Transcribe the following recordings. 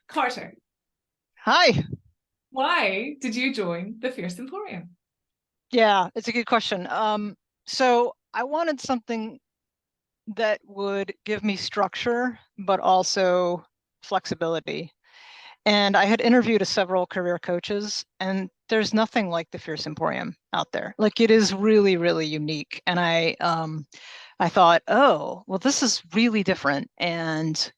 Carter, Hi. why did you join the Fierce Emporium? Yeah, it's a good question. So I wanted something that would give me structure, but also flexibility. And I had interviewed several career coaches, and there's nothing like the Fierce Emporium out there. Like it is really, really unique. And I thought, oh, well, this is really different. And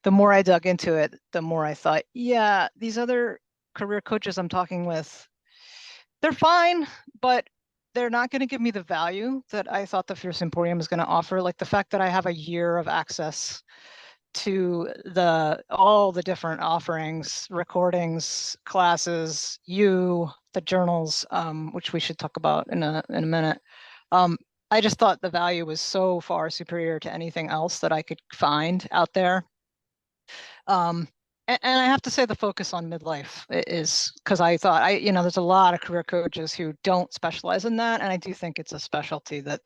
the more I dug into it, the more I thought, yeah, these other career coaches I'm talking with, they're fine, but they're not going to give me the value that I thought the Fierce Emporium is going to offer. Like the fact that I have a year of access to the all the different offerings, recordings, classes, the journals, which we should talk about in a minute. Um, I just thought the value was so far superior to anything else that I could find out there. Um, and I have to say the focus on midlife is because I thought there's a lot of career coaches who don't specialize in that, and I do think it's a specialty that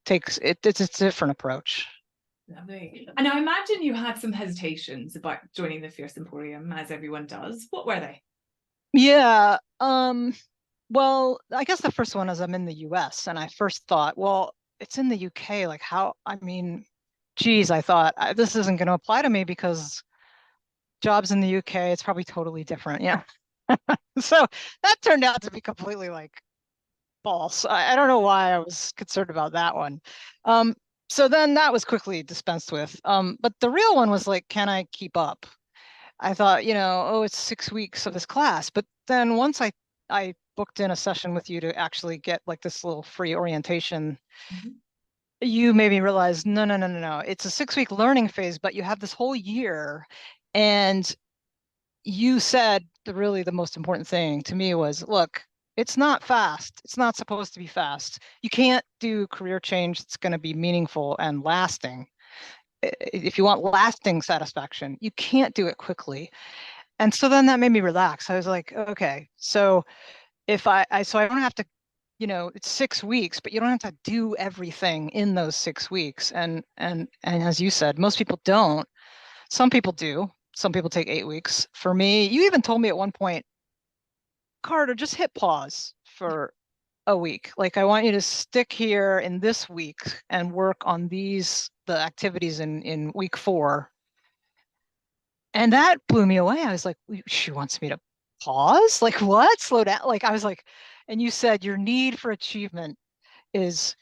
takes it. It's a different approach. Lovely. And I imagine you had some hesitations about joining the Fierce Emporium, as everyone does. What were they? Yeah. Well, I guess the first one is I'm in the US, and I first thought, well, it's in the UK. Like how? I mean, geez, I thought this isn't going to apply to me because jobs in the UK, it's probably totally different. Yeah. So that turned out to be completely like false. I don't know why I was concerned about that one. Um, so then that was quickly dispensed with. But the real one was like, can I keep up? I thought, oh, it's 6 weeks of this class. But then once I booked in a session with you to actually get like this little free orientation, Mhm. you made me realize, no, no, no, no, no. It's a 6 week learning phase, but you have this whole year. And you said the most important thing to me was, look, it's not fast. It's not supposed to be fast. You can't do career change that's going to be meaningful and lasting. If you want lasting satisfaction, you can't do it quickly. And so then that made me relax. I was like, okay, so if so I don't have to, it's 6 weeks, but you don't have to do everything in those 6 weeks. And as you said, most people don't. Some people do. Some people take 8 weeks. For me, you even told me at one point, Carter, just hit pause for a week. Like I want you to stick here in this week and work on the activities in week 4. And that blew me away. I was like, she wants me to pause? Like what? Slow down. Like I was like, and you said your need for achievement is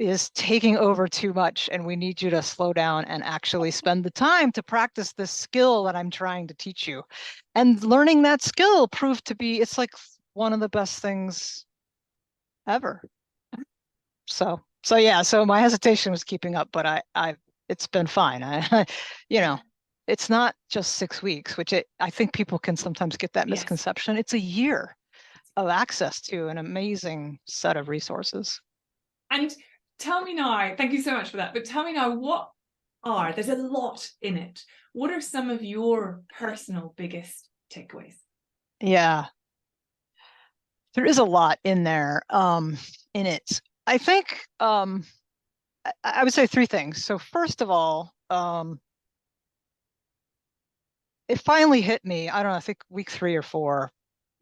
is taking over too much, and we need you to slow down and actually spend the time to practice this skill that I'm trying to teach you. And learning that skill proved to be, it's like one of the best things ever. So yeah, so my hesitation was keeping up, but it's been fine. You know, it's not just 6 weeks, which I think people can sometimes get that Yes. misconception. It's a year of access to an amazing set of resources. And tell me now, thank you so much for that, but tell me now, there's a lot in it. What are some of your personal biggest takeaways? Yeah, there is a lot in there, in it. I think I would say three things. So first of all, it finally hit me. I don't know, I think week 3 or 4,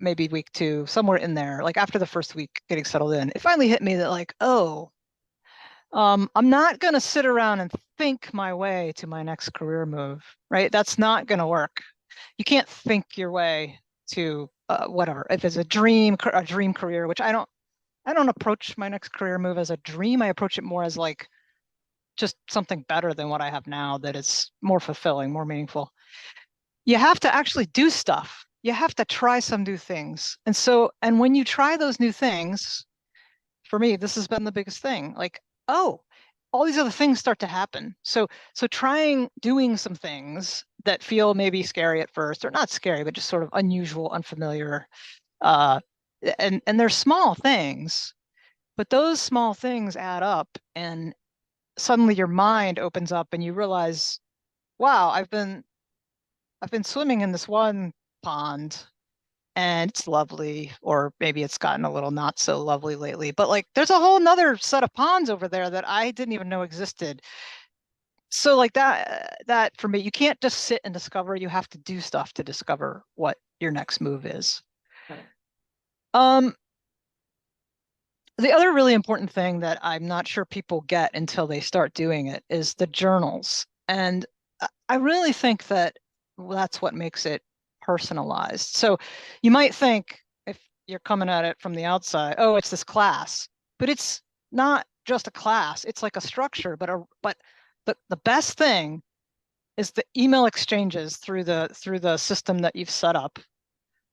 maybe week 2, somewhere in there, like after the first week getting settled in, it finally hit me that like, oh, I'm not going to sit around and think my way to my next career move, right? That's not going to work. You can't think your way to whatever. If it's a dream career, which I don't approach my next career move as a dream. I approach it more as like just something better than what I have now that is more fulfilling, more meaningful. You have to actually do stuff. You have to try some new things. And when you try those new things, for me, this has been the biggest thing. Like, oh, all these other things start to happen. So trying doing some things that feel maybe scary at first, or not scary, but just sort of unusual, unfamiliar. Uh, and they're small things, but those small things add up, and suddenly your mind opens up and you realize, wow, I've been swimming in this one pond and it's lovely, or maybe it's gotten a little not so lovely lately, but like there's a whole nother set of ponds over there that I didn't even know existed. So like that for me, you can't just sit and discover, you have to do stuff to discover what your next move is. Got it. Um, the other really important thing that I'm not sure people get until they start doing it is the journals. And I really think that that's what makes it personalized. So you might think if you're coming at it from the outside, oh, it's this class, but it's not just a class. It's like a structure, but the best thing is the email exchanges through the system that you've set up,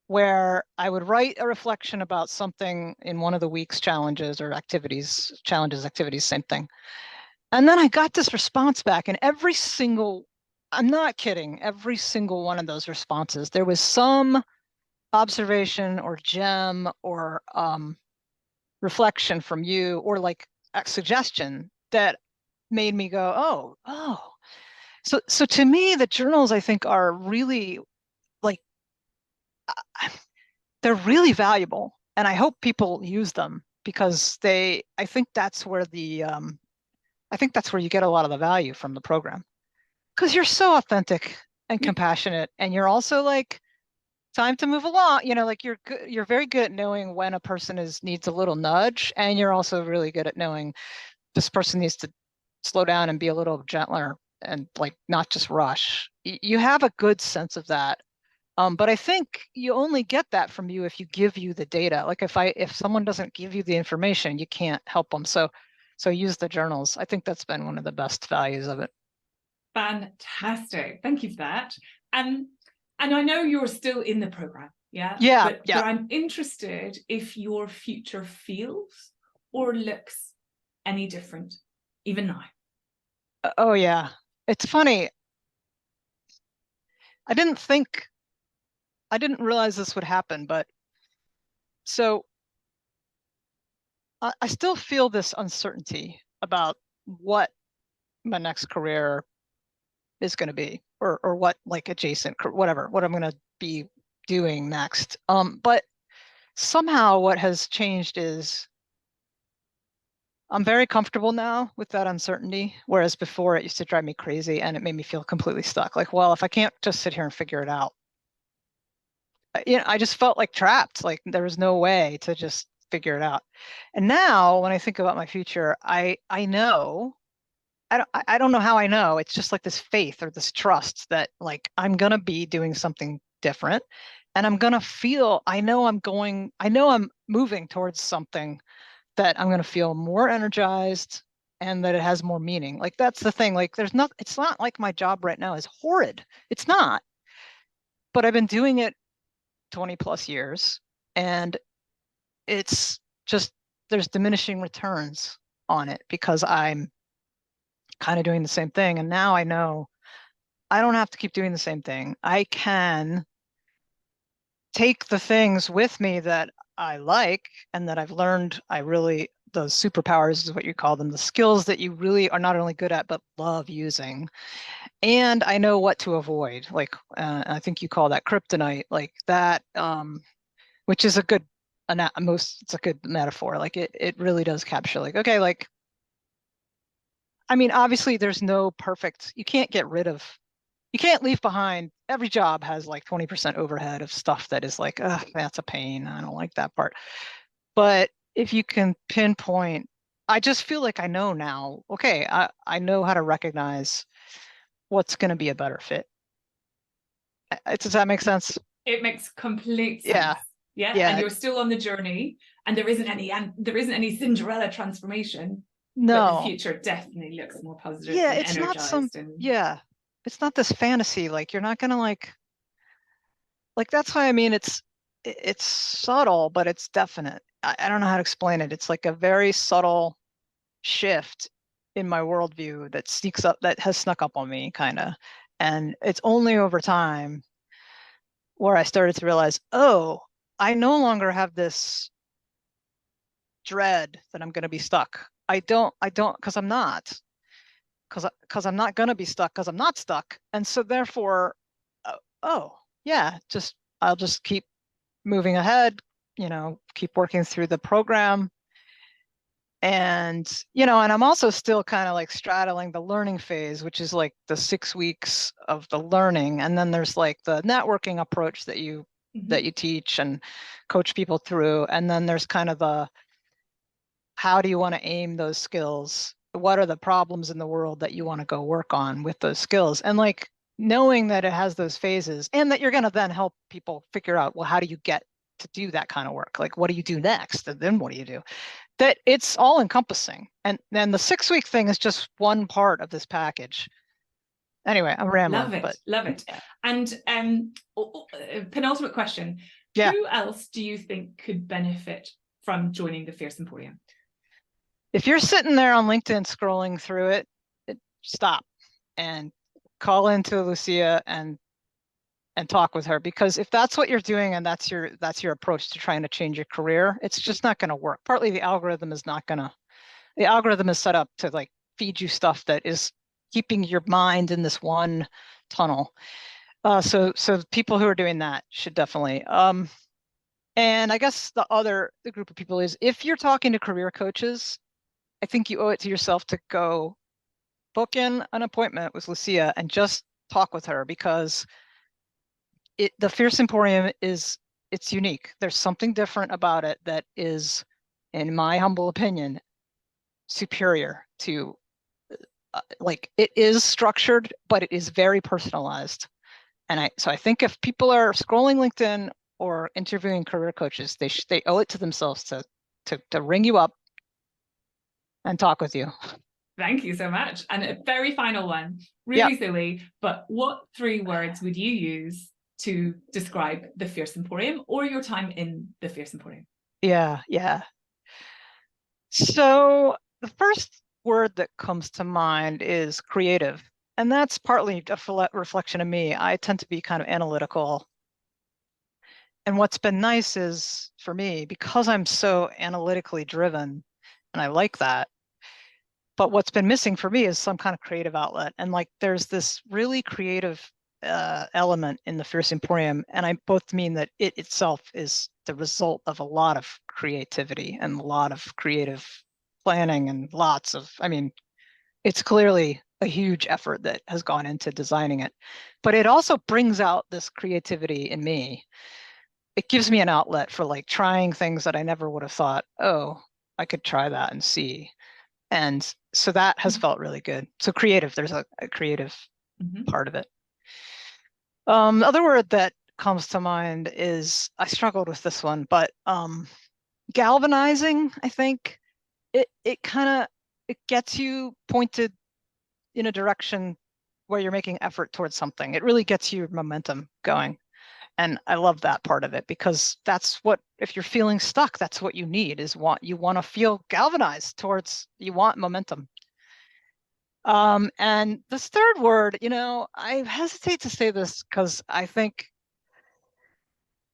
where I would write a reflection about something in one of the week's challenges or activities, activities, same thing. And then I got this response back, and every single, I'm not kidding, every single one of those responses, there was some observation or gem or reflection from you, or like a suggestion that made me go, oh. So to me, the journals, I think, are really like, they're really valuable, and I hope people use them because I think that's where I think that's where you get a lot of the value from the program, because you're so authentic and Yeah. compassionate, and you're also like, time to move along, like you're very good at knowing when a person needs a little nudge, and you're also really good at knowing this person needs to slow down and be a little gentler and like not just rush. You have a good sense of that. But I think you only get that from you if you give you the data. Like if someone doesn't give you the information, you can't help them. So use the journals. I think that's been one of the best values of it. Fantastic. Thank you for that. And I know you're still in the program, yeah? Yeah, But yeah. I'm interested if your future feels or looks any different, even now. Oh yeah. It's funny. I didn't think I didn't realize this would happen, but so I still feel this uncertainty about what my next career is going to be, or what like adjacent, whatever, what I'm going to be doing next. But somehow what has changed is I'm very comfortable now with that uncertainty, whereas before it used to drive me crazy and it made me feel completely stuck. Like, well, if I can't just sit here and figure it out, I just felt like trapped. Like there was no way to just figure it out. And now when I think about my future, I know I don't know how I know. It's just like this faith or this trust that like I'm gonna be doing something different, and I'm gonna feel, I know I'm moving towards something that I'm gonna feel more energized and that it has more meaning. Like that's the thing. Like it's not like my job right now is horrid. It's not, but I've been doing it 20 plus years, and it's just there's diminishing returns on it because I'm kind of doing the same thing. And now I know I don't have to keep doing the same thing. I can take the things with me that I like and that I've learned. Those superpowers is what you call them, the skills that you really are not only good at, but love using. And I know what to avoid. Like, I think you call that kryptonite, like that, which is it's a good metaphor. Like it really does capture like, okay, like, I mean, obviously there's no perfect, you can't leave behind. Every job has like 20% overhead of stuff that is like, that's a pain. I don't like that part. But if you can pinpoint, I just feel like I know now, okay, I know how to recognize what's going to be a better fit. Does that make sense? It makes complete sense. Yeah. Yeah. And Yeah. you're still on the journey, and there isn't any Cinderella transformation, but the No. future definitely looks more positive Yeah, and it's not energized and yeah. It's not this fantasy. Like you're not going to like that's why I mean it's subtle, but it's definite. I don't know how to explain it. It's like a very subtle shift in my worldview that has snuck up on me kind of. And it's only over time where I started to realize, oh, I no longer have this dread that I'm going to be stuck. Because I'm not, because I'm not going to be stuck because I'm not stuck. And so therefore, oh, yeah, I'll just keep moving ahead, keep working through the program. And, and I'm also still kind of like straddling the learning phase, which is like the 6 weeks of the learning. And then there's like the networking approach that you teach and coach people through. And then there's kind of the, how do you want to aim those skills? What are the problems in the world that you want to go work on with those skills? And like knowing that it has those phases and that you're going to then help people figure out, well, how do you get to do that kind of work? Like, what do you do next? And then what do you do? That it's all encompassing. And then the 6 week thing is just one part of this package. Anyway, I'm rambling. Love it, But love it. yeah. And penultimate question. Yeah. Who else do you think could benefit from joining the Fierce Emporium? If you're sitting there on LinkedIn scrolling through it, stop and call into Lucia and talk with her, because if that's what you're doing and that's your approach to trying to change your career, it's just not going to work. Partly the algorithm is set up to like feed you stuff that is keeping your mind in this one tunnel. So people who are doing that should definitely. And I guess the group of people is, if you're talking to career coaches, I think you owe it to yourself to go book in an appointment with Lucia and just talk with her, because the Fierce Emporium it's unique. There's something different about it that is, in my humble opinion, superior to like, it is structured, but it is very personalized. And I think if people are scrolling LinkedIn or interviewing career coaches, they owe it to themselves to ring you up and talk with you. Thank you so much. And a very final one, Yeah. really silly, but what 3 words would you use to describe the Fierce Emporium or your time in the Fierce Emporium? Yeah. So the first word that comes to mind is creative. And that's partly a reflection of me. I tend to be kind of analytical. And what's been nice is, for me, because I'm so analytically driven, and I like that, but what's been missing for me is some kind of creative outlet. And like, there's this really creative element in the Fierce Emporium. And I both mean that it itself is the result of a lot of creativity and a lot of creative planning and it's clearly a huge effort that has gone into designing it, but it also brings out this creativity in me. It gives me an outlet for like trying things that I never would have thought, oh, I could try that and see. And so that has felt really good. So creative, there's a creative part of it. The other word that comes to mind is, I struggled with this one, but galvanizing. I think it kind of, it gets you pointed in a direction where you're making effort towards something. It really gets your momentum going. And I love that part of it, because that's what, if you're feeling stuck, that's what you need, is you want to feel galvanized towards, you want momentum. And this third word, I hesitate to say this because I think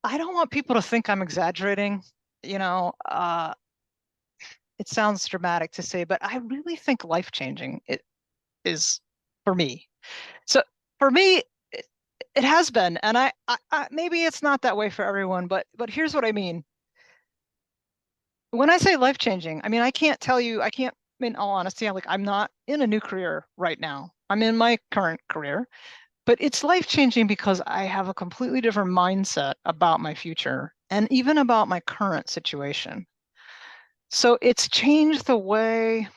I don't want people to think I'm exaggerating. It sounds dramatic to say, but I really think life-changing it is for me. So for me, it has been, and I maybe it's not that way for everyone, but here's what I mean. When I say life-changing, I mean, I can't, in all honesty, I'm not in a new career right now. I'm in my current career, but it's life-changing because I have a completely different mindset about my future and even about my current situation. So it's changed the way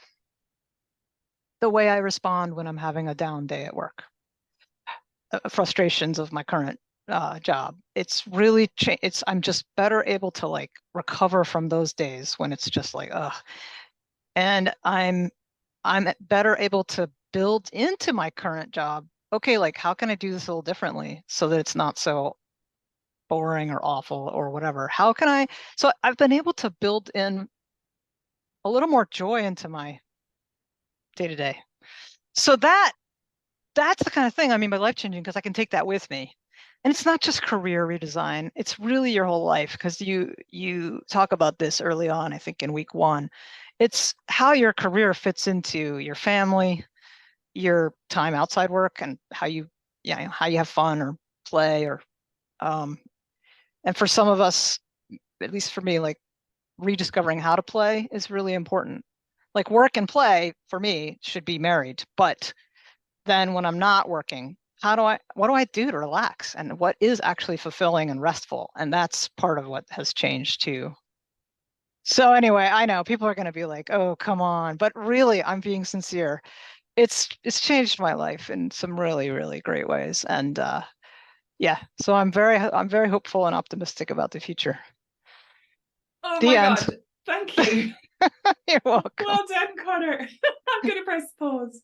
I respond when I'm having a down day at work. Frustrations of my current job. It's really I'm just better able to like recover from those days when it's just like, ugh. And I'm better able to build into my current job. Okay, like, how can I do this a little differently so that it's not so boring or awful or whatever? So I've been able to build in a little more joy into my day to day. So that's the kind of thing I mean by life changing, because I can take that with me. And it's not just career redesign, it's really your whole life, because you talk about this early on, I think in week 1. It's how your career fits into your family, your time outside work, and how you have fun or play, or and for some of us, at least for me, like rediscovering how to play is really important. Like work and play for me should be married, but then when I'm not working, what do I do to relax? And what is actually fulfilling and restful? And that's part of what has changed too. So anyway, I know people are going to be like, "Oh, come on," but really, I'm being sincere. It's changed my life in some really, really great ways. And yeah, so I'm very hopeful and optimistic about the future. Oh The my end. God. Thank you. You're welcome. Well done, Connor. I'm going to press pause.